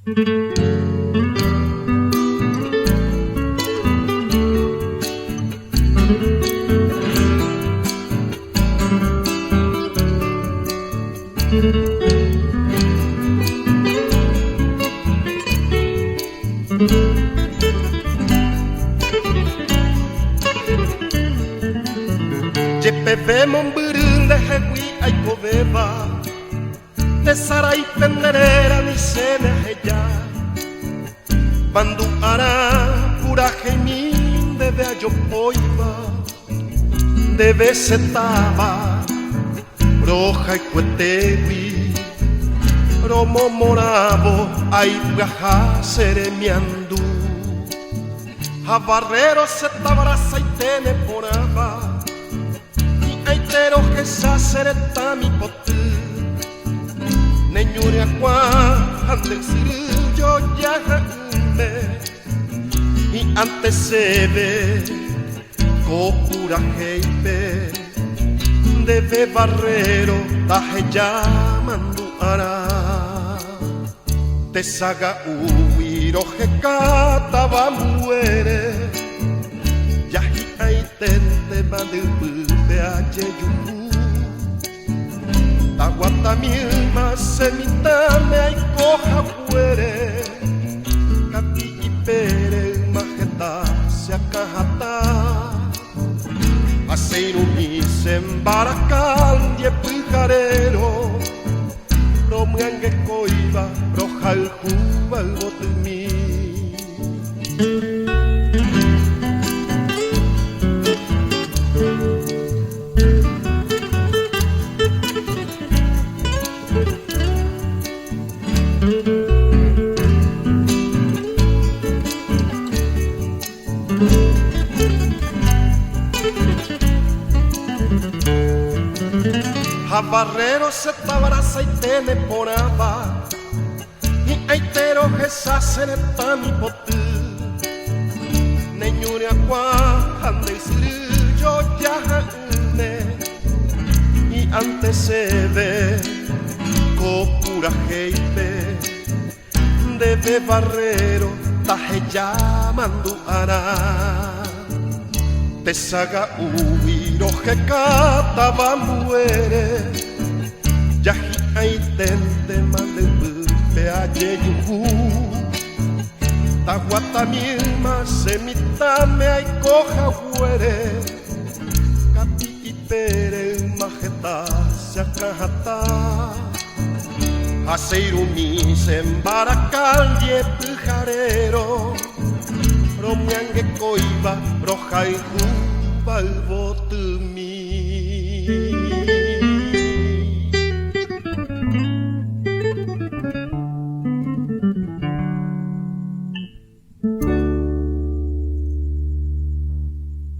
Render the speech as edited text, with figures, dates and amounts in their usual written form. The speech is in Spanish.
Jepepe momburunde hegui aikobeba Tesarai penderera ni sene heya Bandu ara pura heimin debe ayopoiba Debe setaba roja y cuetevi Romo morabo ay viaja seremiandu A barrero se tabraza y tene poraba Aitero que sacereta mi potu Neñure aqua ande yo ya me Y antes se ve Copura heipe Debe barrero taje llamandu ara Te saga uiro que cataba muere Yahi aitente mandubu Ayeyuku Taguata milma semitame ay coja fuere Cati y pere majeta se acajata Aceirumi sembaracal y pijarero Romuangue coiba roja el juba el botemí A barrero se tabraza y tene poraba Y aitero que sacereta mi potu Neñure aqua ande yo ya Y antes se ve Copura heipe Debe barrero taje llamandu ara Te saga uiro que cataba muere Yahi aitente mande pe ayeyuhu Taguata milma semitame ay coja huere Cati y pere majeta se acajata Aceirumi sembaracal y pijarero Romuangue coiba roja y juba el botemí